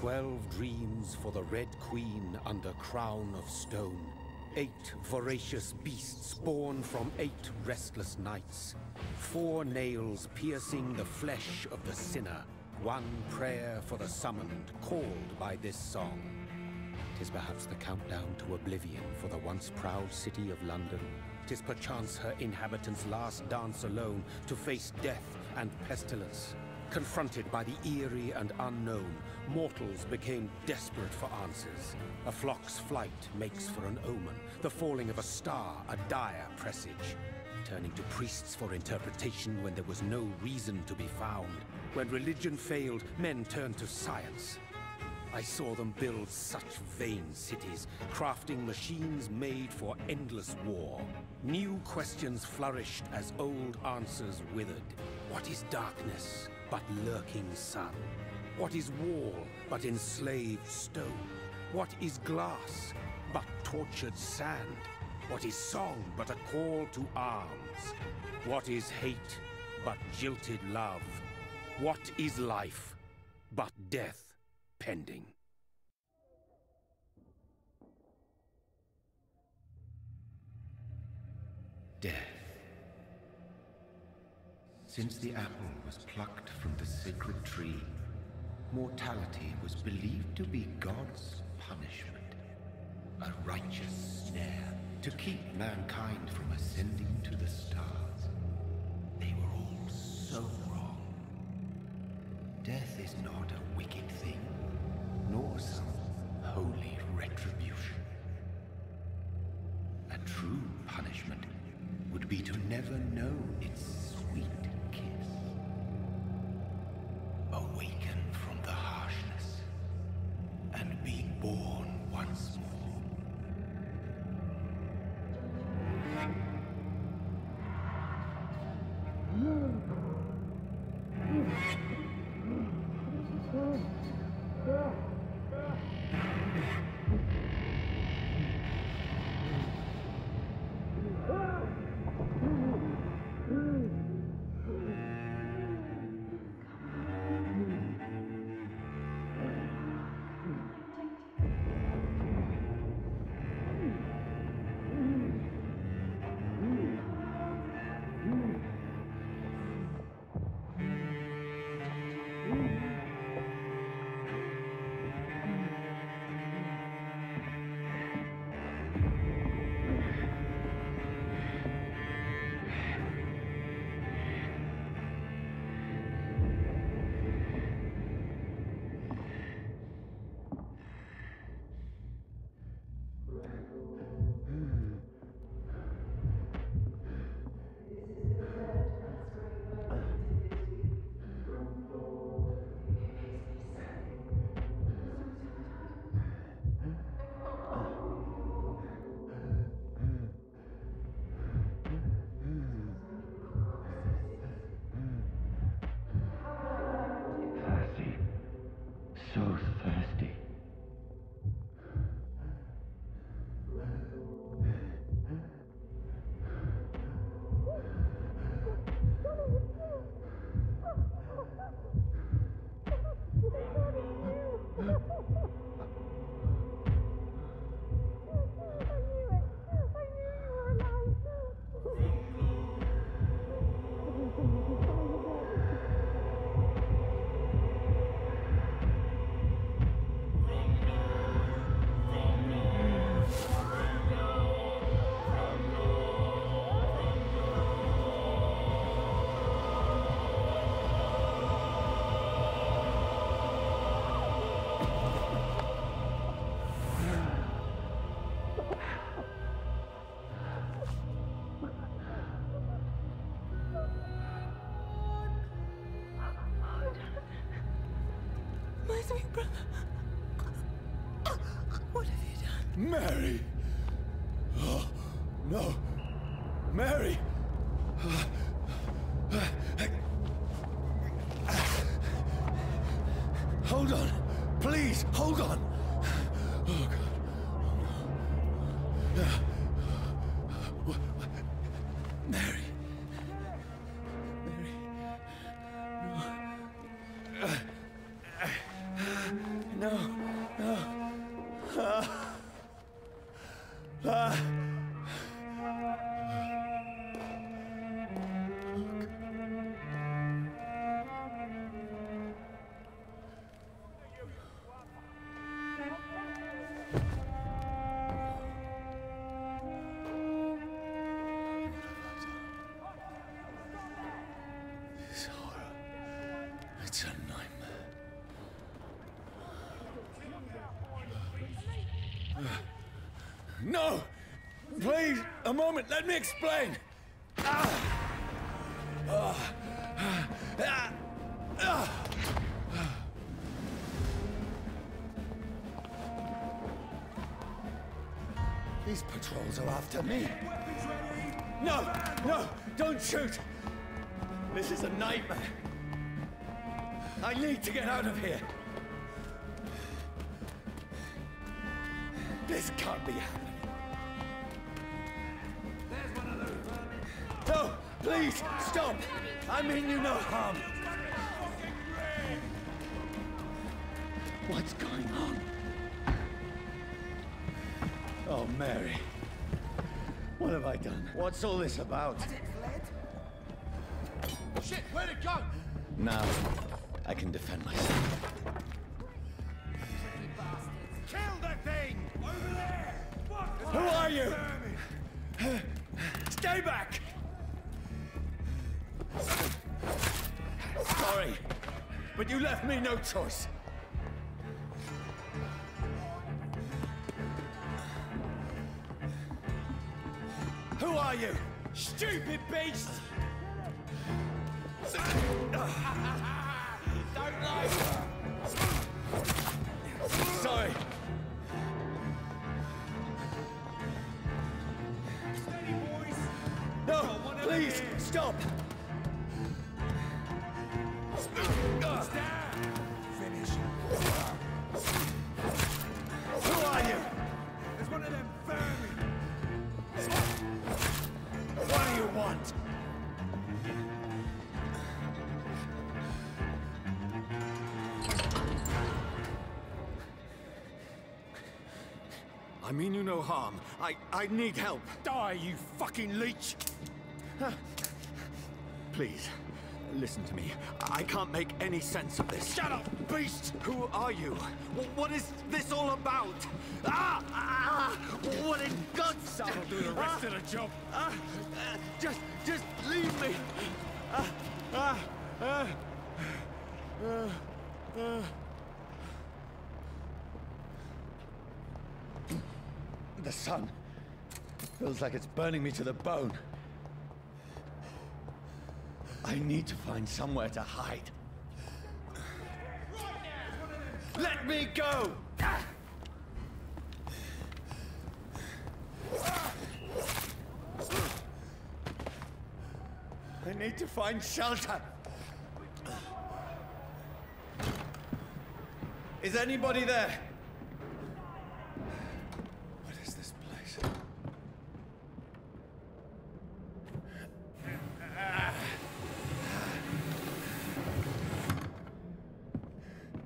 12 dreams for the Red Queen under crown of stone. 8 voracious beasts born from 8 restless nights. 4 nails piercing the flesh of the sinner. 1 prayer for the summoned, called by this song. 'Tis perhaps the countdown to oblivion for the once proud city of London. 'Tis perchance her inhabitants' last dance alone to face death and pestilence. Confronted by the eerie and unknown, mortals became desperate for answers. A flock's flight makes for an omen, the falling of a star a dire presage. Turning to priests for interpretation when there was no reason to be found. When religion failed, men turned to science. I saw them build such vain cities, crafting machines made for endless war. New questions flourished as old answers withered. What is darkness but lurking sun? What is wall but enslaved stone? What is glass but tortured sand? What is song but a call to arms? What is hate but jilted love? What is life but death pending? Death. Since the apple was plucked from the sacred tree, mortality was believed to be God's punishment. A righteous snare to keep mankind from ascending to the stars. They were all so wrong. Death is not a wicked thing, nor some holy retribution. A true punishment would be to never know its sweet kiss. Awaken from the harshness and be born once more. So thirsty. My sweet brother. What have you done? Mary! Oh, no. Mary! Hold on. Please, hold on. Oh, God. Oh, no. Mary. Mary. No. No. No! Please, a moment, let me explain! These patrols are after me. No! No! Don't shoot! This is a nightmare. I need to get out of here. This can't be happening. No! Please! Stop! I mean you no harm. What's going on? Oh, Mary. What have I done? What's all this about? Has it fled? Shit, where'd it go? Now, I can defend myself. Kill that thing! Over there! Who are you? Stay back! Sorry, but you left me no choice. Who are you? Stupid beast! Don't lie! Sorry. No, please, stop! Finish. Who are you? There's one of them vermin. What do you want? I mean you no harm. I need help. Die, you fucking leech! Please, listen to me. I can't make any sense of this. Shut up, beast! Who are you? What is this all about? What in God's name? That'll do the rest of the job. Just leave me. The sun feels like it's burning me to the bone. I need to find somewhere to hide. Let me go! I need to find shelter. Is anybody there? What is this place?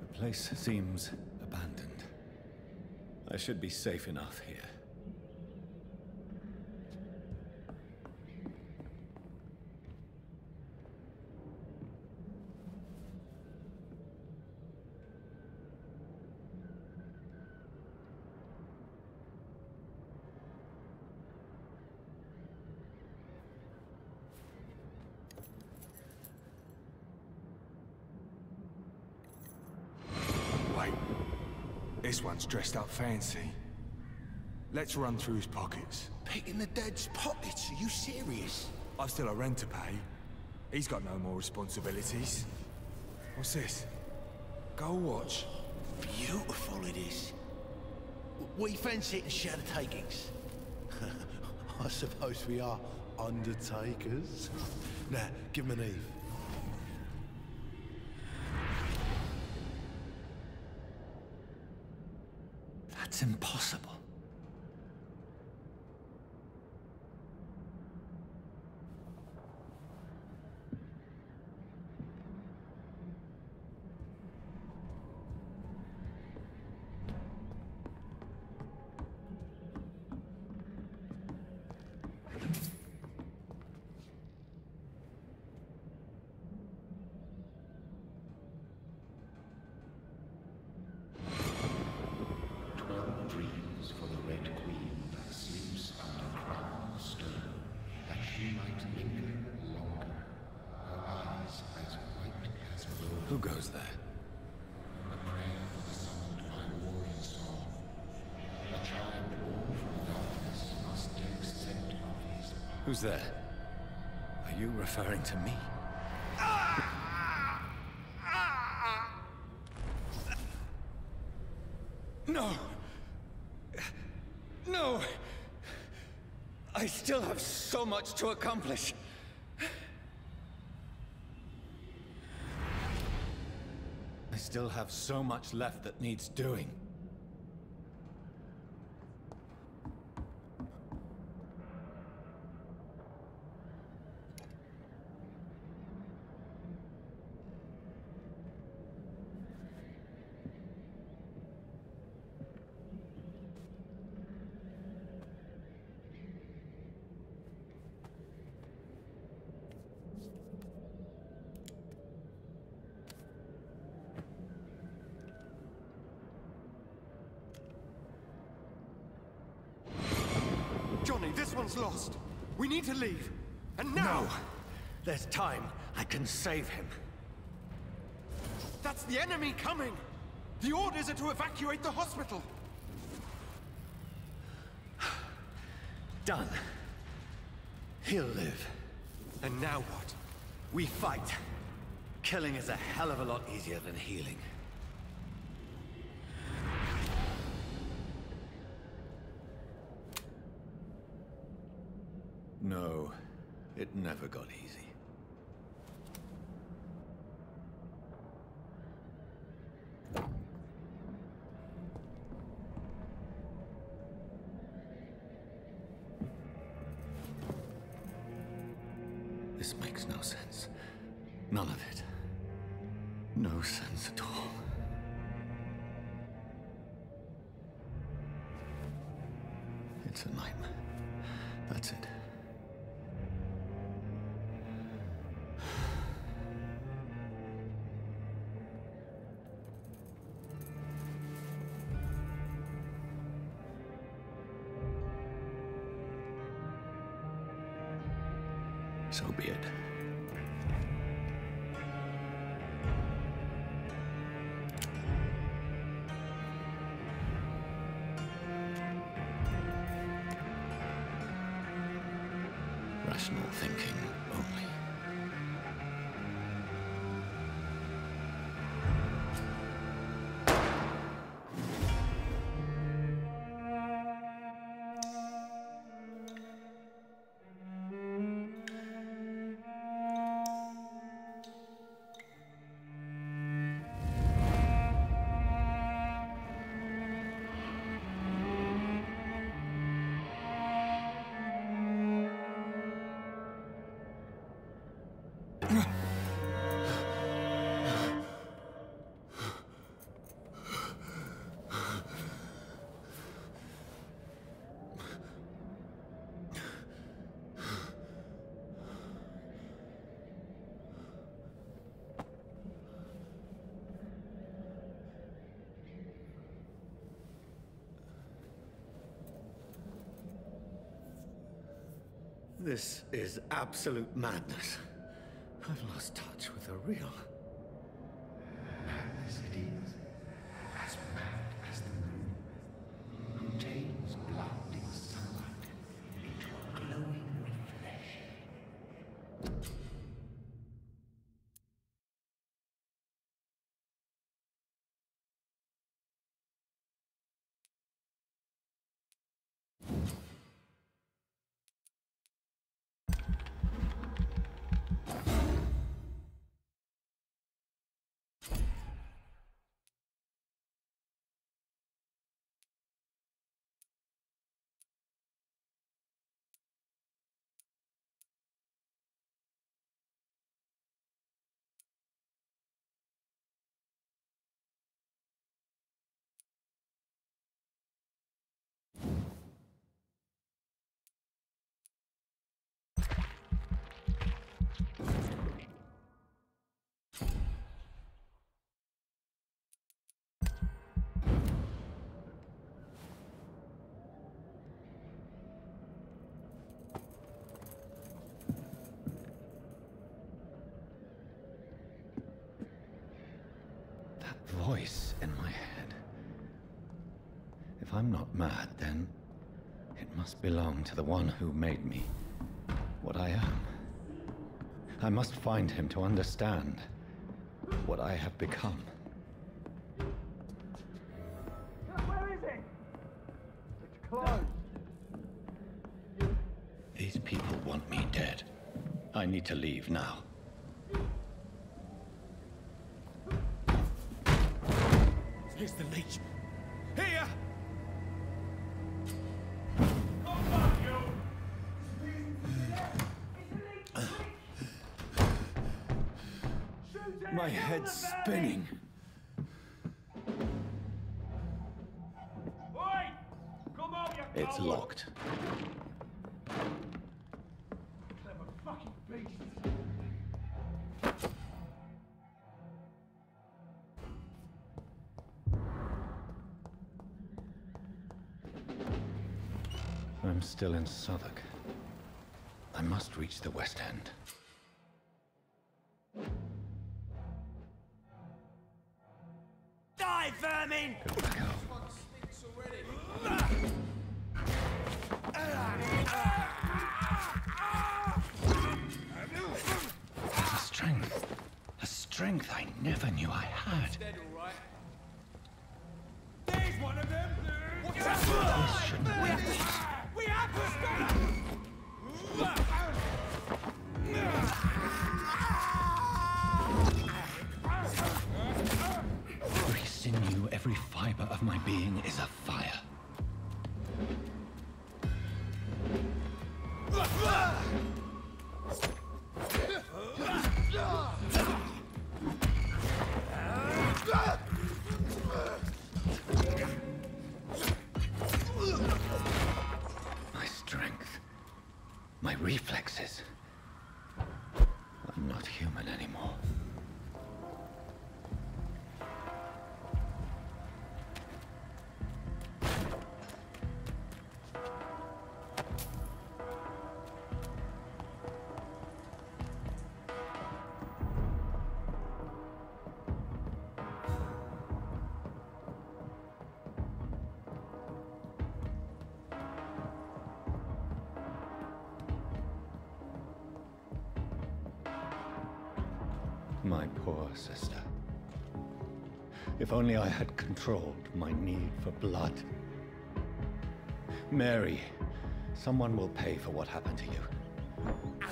The place seems abandoned. I should be safe enough here. This one's dressed up fancy. Let's run through his pockets. Picking the dead's pockets? Are you serious? I've still a rent to pay. He's got no more responsibilities. What's this? Gold watch. Beautiful it is. We fancy it and share the takings. I suppose we are undertakers. Now, give him an Eve. That's impossible. Who goes there? A prayer for the summoned by warrior song. A child born from love Who's there? Are you referring to me? No! No! I still have so much to accomplish. I still have so much left that needs doing. Johnny, this one's lost. We need to leave. And now! No! There's time. I can save him. That's the enemy coming! The orders are to evacuate the hospital! Done. He'll live. And now what? We fight. Killing is a hell of a lot easier than healing. No, it never got easy. This makes no sense. None of it. No sense at all. It's a nightmare. That's it. So be it. Rational thinking only. This is absolute madness. I've lost touch with the real. Madness it is, as mad as the moon, who tames blinding sunlight into a glowing reflection. Voice in my head. If I'm not mad, then it must belong to the one who made me. what I am. I must find him to understand what I have become. Where is it? It's closed. These people want me dead. I need to leave now. Here's the leech. Here! My head's spinning. It's locked. Clever fucking beast. I'm still in Southwark. I must reach the West End. Die, vermin! Go back home. There's a strength I never knew I had. There's one of them! This shouldn't be. We have to stop! Every sinew, every fiber of my being is afire. My strength, my reflexes. I'm not human anymore. My poor sister. If only I had controlled my need for blood. Mary, someone will pay for what happened to you.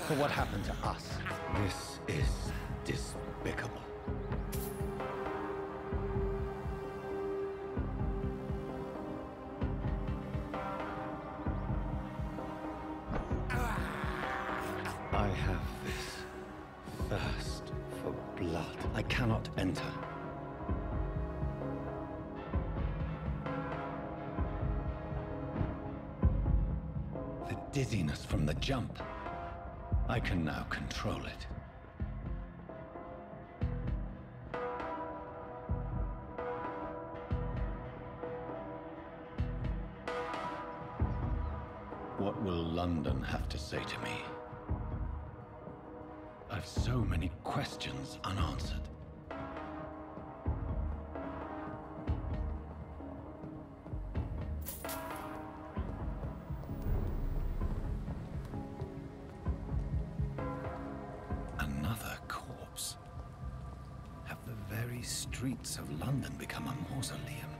For what happened to us. This is despicable. I have this thirst for blood. I cannot enter. The dizziness from the jump. I can now control it. What will London have to say to me? I've so many questions unanswered. Another corpse. Have the very streets of London become a mausoleum?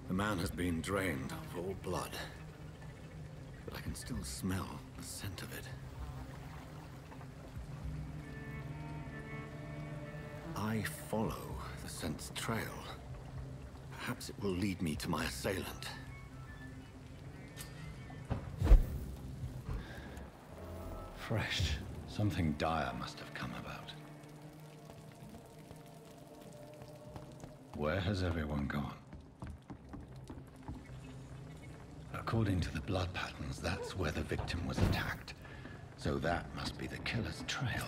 The man has been drained of all blood, but I can still smell the scent of it. I follow the scent's trail. Perhaps it will lead me to my assailant. Fresh. Something dire must have come about. Where has everyone gone? According to the blood patterns, that's where the victim was attacked. So that must be the killer's trail.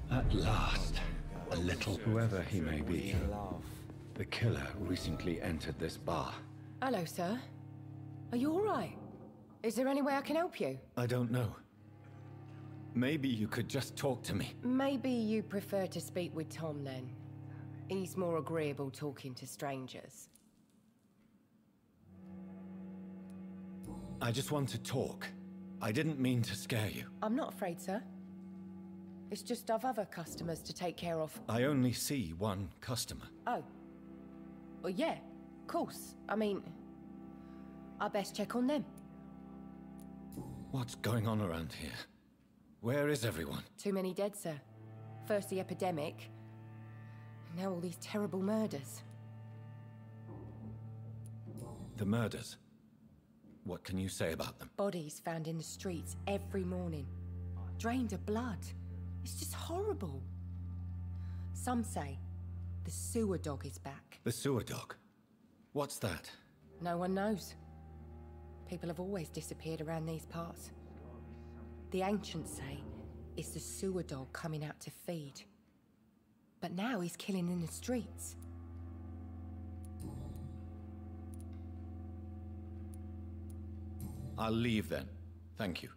At last, a little whoever he may be. The killer recently entered this bar. Hello, sir. Are you all right? Is there any way I can help you? I don't know. Maybe you could just talk to me. Maybe you prefer to speak with Tom, then. He's more agreeable talking to strangers. I just want to talk. I didn't mean to scare you. I'm not afraid, sir. It's just I've other customers to take care of. I only see one customer. Oh. Well, yeah, of course. I mean, I best check on them. What's going on around here? Where is everyone? Too many dead, sir. First the epidemic, now all these terrible murders. The murders? What can you say about them? Bodies found in the streets every morning. Drained of blood. It's just horrible. Some say the sewer dog is back. The sewer dog? What's that? No one knows. People have always disappeared around these parts. The ancients say it's the sewer dog coming out to feed. But now he's killing in the streets. I'll leave then. Thank you.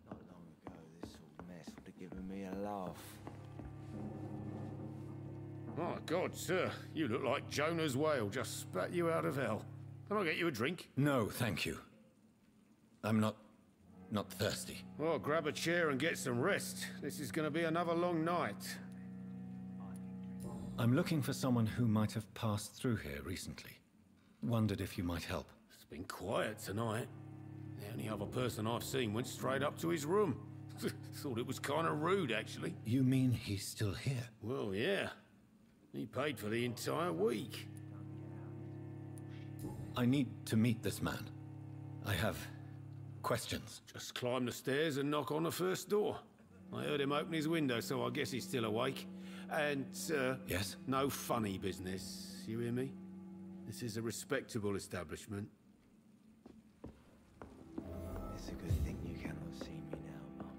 Not long ago, this old mess would have given me a laugh. My God, sir, you look like Jonah's whale just spat you out of hell. Can I get you a drink? No, thank you. I'm not thirsty. Well, grab a chair and get some rest. This is going to be another long night. I'm looking for someone who might have passed through here recently. Wondered if you might help. It's been quiet tonight. The only other person I've seen went straight up to his room. Thought it was kind of rude, actually. You mean he's still here? Well, yeah. He paid for the entire week. I need to meet this man. I have questions. Just climb the stairs and knock on the first door. I heard him open his window, so I guess he's still awake. And, Yes? no funny business. You hear me? This is a respectable establishment. It's a good thing you cannot see me now, Mum.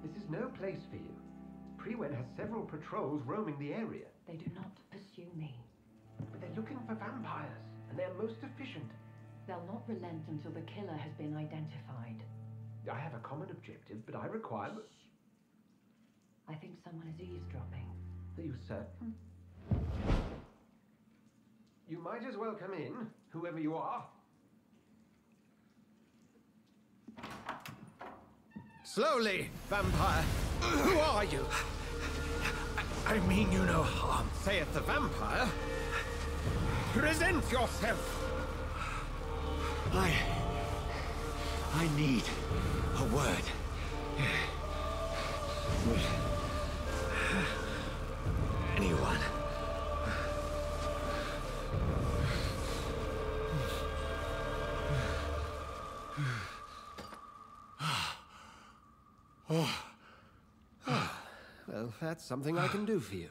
This is no place for you. Prewen has several patrols roaming the area. They do not pursue me. But they're looking for vampires, and they're most efficient. They'll not relent until the killer has been identified. I have a common objective, but I require... I think someone is eavesdropping. Are you certain? You might as well come in, whoever you are. Slowly, vampire. Who are you? I mean you no harm, saith the vampire. Present yourself. I need a word. Anyone? Well, that's something I can do for you.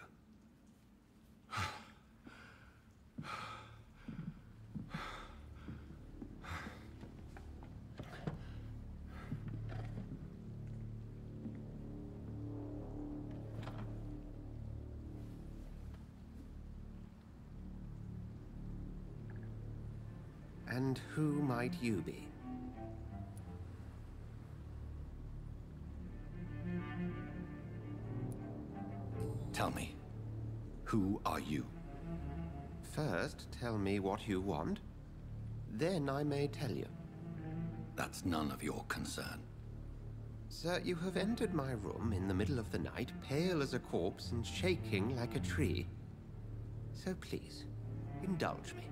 And who might you be? Tell me, who are you? First, tell me what you want. Then I may tell you. That's none of your concern. Sir, you have entered my room in the middle of the night, pale as a corpse and shaking like a tree. So please, Indulge me.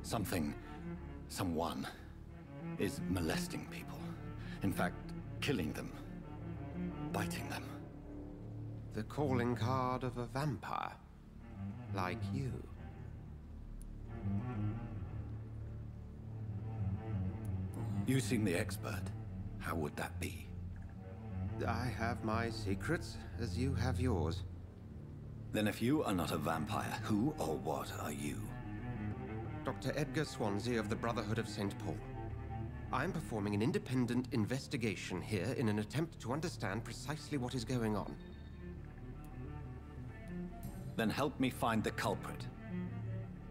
Someone is molesting people. In fact, killing them. Biting them. The calling card of a vampire. Like you. You seem the expert. How would that be? I have my secrets, as you have yours. Then if you are not a vampire, who or what are you? Dr. Edgar Swansea of the Brotherhood of St. Paul. I'm performing an independent investigation here in an attempt to understand precisely what is going on. Then help me find the culprit.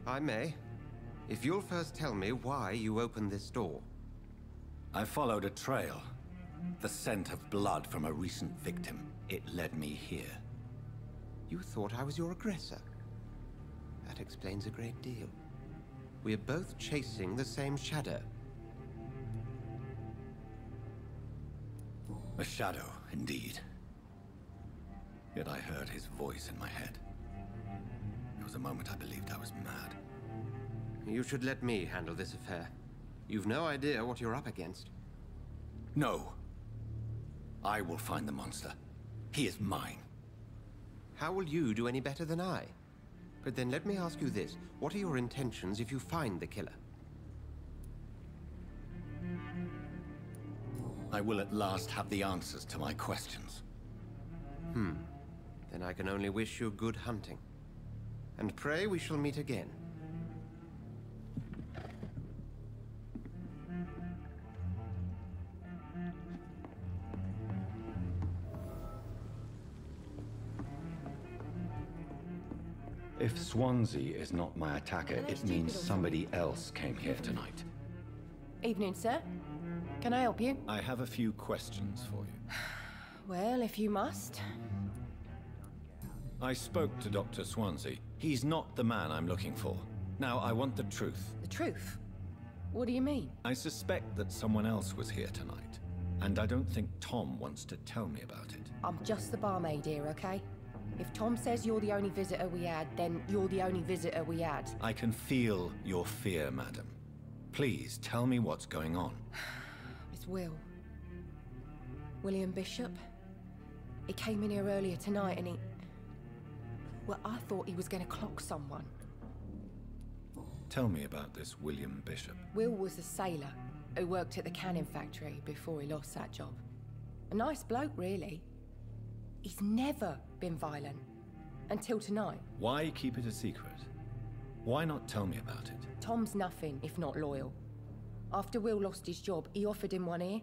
I may, if you'll first tell me why you opened this door. I followed a trail. The scent of blood from a recent victim. It led me here. You thought I was your aggressor. That explains a great deal. We're both chasing the same shadow. A shadow, indeed. Yet I heard his voice in my head. There was a moment I believed I was mad. You should let me handle this affair. You've no idea what you're up against. No. I will find the monster. He is mine. How will you do any better than I? But then let me ask you this. What are your intentions if you find the killer? I will at last have the answers to my questions. Then I can only wish you good hunting. And pray we shall meet again. If Swansea is not my attacker, it means somebody else came here tonight. Evening, sir. Can I help you? I have a few questions for you. Well, if you must. I spoke to Dr. Swansea. He's not the man I'm looking for. Now, I want the truth. The truth? What do you mean? I suspect that someone else was here tonight. And I don't think Tom wants to tell me about it. I'm just the barmaid here, okay? If Tom says you're the only visitor we had, then you're the only visitor we had. I can feel your fear, madam. Please, tell me what's going on. It's Will. William Bishop. He came in here earlier tonight and he... Well, I thought he was going to clock someone. Tell me about this William Bishop. Will was a sailor who worked at the cannon factory before he lost that job. A nice bloke, really. He's never been violent. Until tonight. Why keep it a secret? Why not tell me about it? Tom's nothing if not loyal. After Will lost his job, he offered him one ear.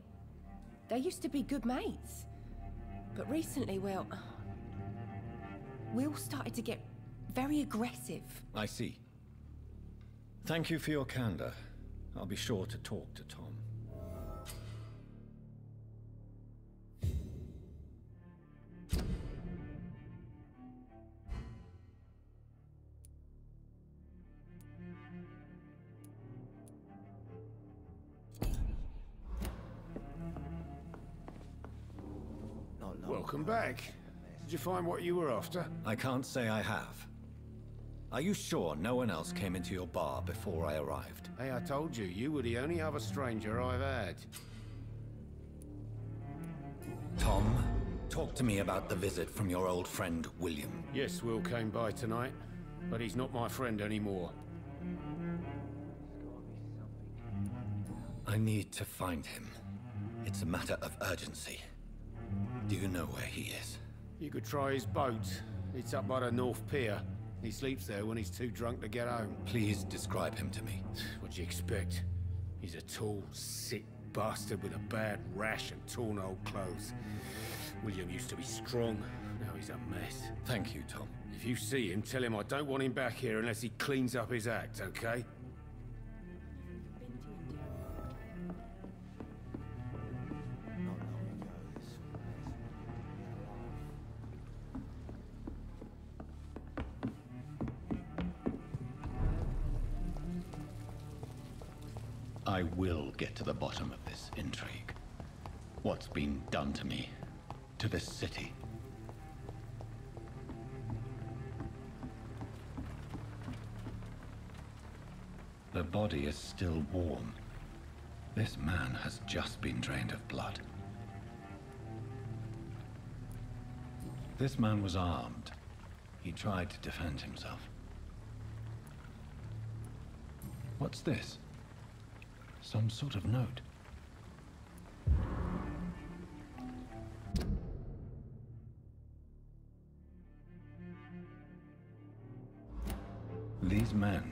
They used to be good mates. But recently, well... Will started to get very aggressive. I see. Thank you for your candor. I'll be sure to talk to Tom. Welcome back. Did you find what you were after? I can't say I have. Are you sure no one else came into your bar before I arrived? Hey, I told you, you were the only other stranger I've had. Tom, talk to me about the visit from your old friend, William. Yes, Will came by tonight, but he's not my friend anymore. I need to find him. It's a matter of urgency. Do you know where he is? You could try his boat. It's up by the North Pier. He sleeps there when he's too drunk to get home. Please describe him to me. What'd you expect? He's a tall, sick bastard with a bad rash and torn old clothes. William used to be strong. Now he's a mess. Thank you, Tom. If you see him, tell him I don't want him back here unless he cleans up his act, okay? I will get to the bottom of this intrigue. What's been done to me, to this city. The body is still warm. This man has just been drained of blood. This man was armed. He tried to defend himself. What's this? Some sort of note. These men,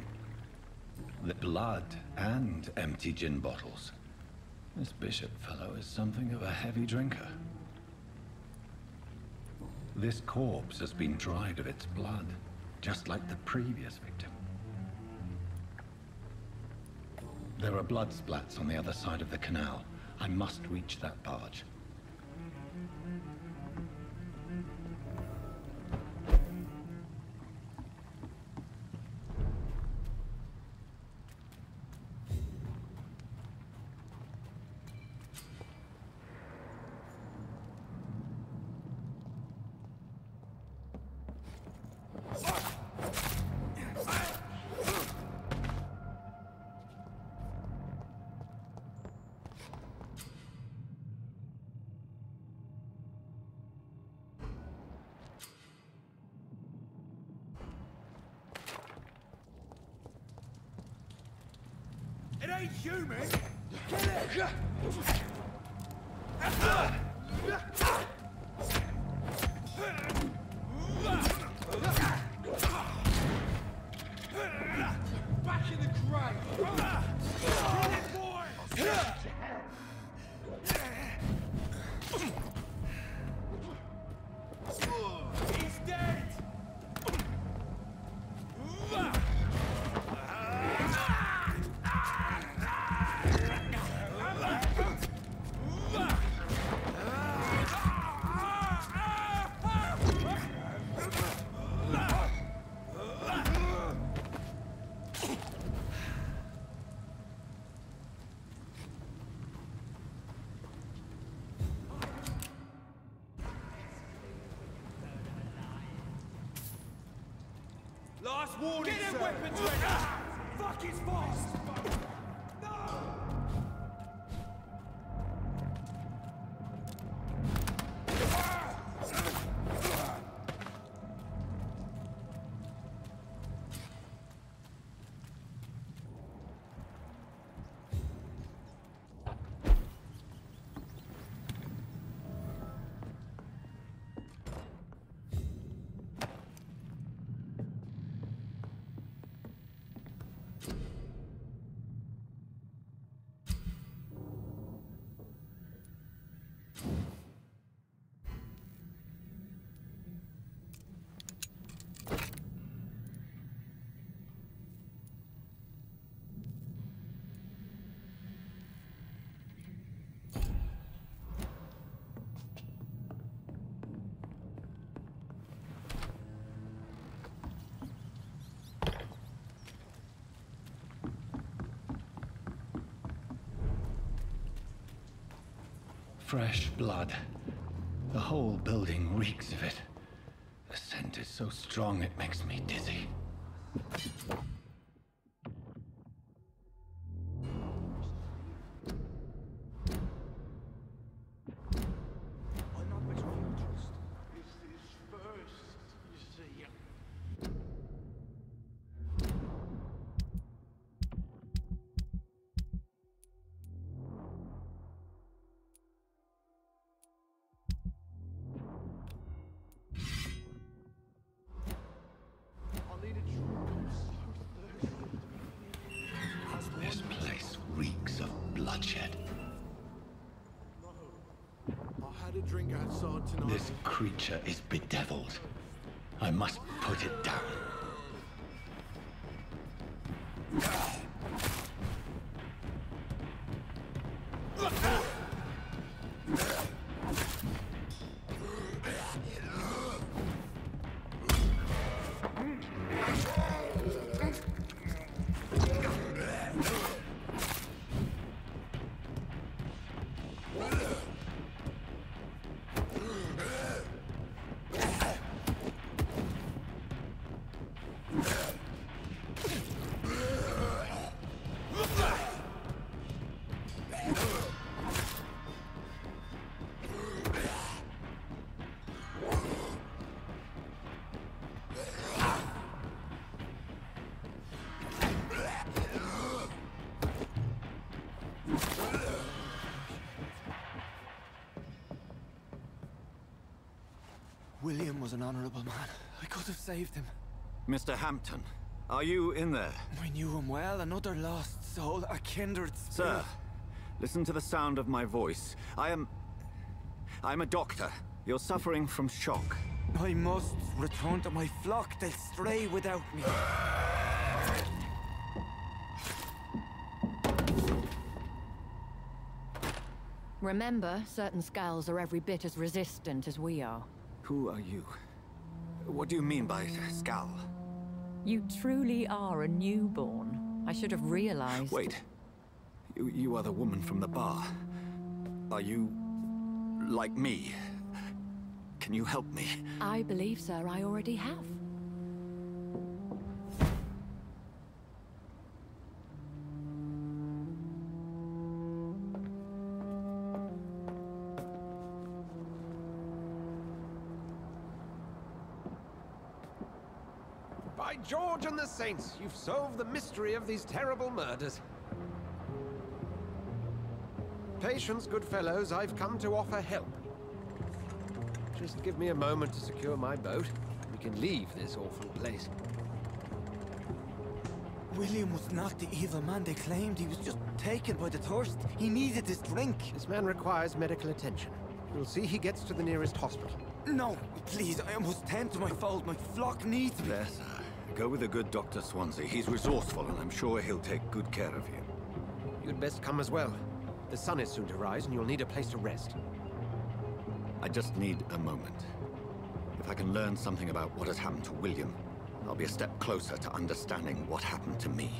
the blood and empty gin bottles. This bishop fellow is something of a heavy drinker. This corpse has been dried of its blood, just like the previous victim. There are blood splats on the other side of the canal. I must reach that barge. It ain't human! Kill it! Back in the grave! Kill it, boy! He's dead! Last warning, get in weapons ready! Fuck, it's fast! Fresh blood. The whole building reeks of it. The scent is so strong it makes me dizzy. This place reeks of bloodshed. I had a drink outside tonight. This creature is bedeviled. I must put it down. was an honorable man. I could have saved him. Mr. Hampton, are you in there? I knew him well, another lost soul, a kindred spirit. Sir, listen to the sound of my voice. I'm a doctor. You're suffering from shock. I must return to my flock. They'll stray without me. Remember, certain skulls are every bit as resistant as we are. Who are you? What do you mean by skull? You truly are a newborn. I should have realized. Wait. You are the woman from the bar. Are you... like me? Can you help me? I believe, sir, I already have. By George and the Saints, you've solved the mystery of these terrible murders. Patience, good fellows, I've come to offer help. Just give me a moment to secure my boat. We can leave this awful place. William was not the evil man they claimed. He was just taken by the thirst. He needed this drink. This man requires medical attention. We'll see he gets to the nearest hospital. No, please, I must tend to my fold. My flock needs me. There, sir. Go with the good Dr. Swansea. He's resourceful, and I'm sure he'll take good care of you. You'd best come as well. The sun is soon to rise, and you'll need a place to rest. I just need a moment. If I can learn something about what has happened to William, I'll be a step closer to understanding what happened to me.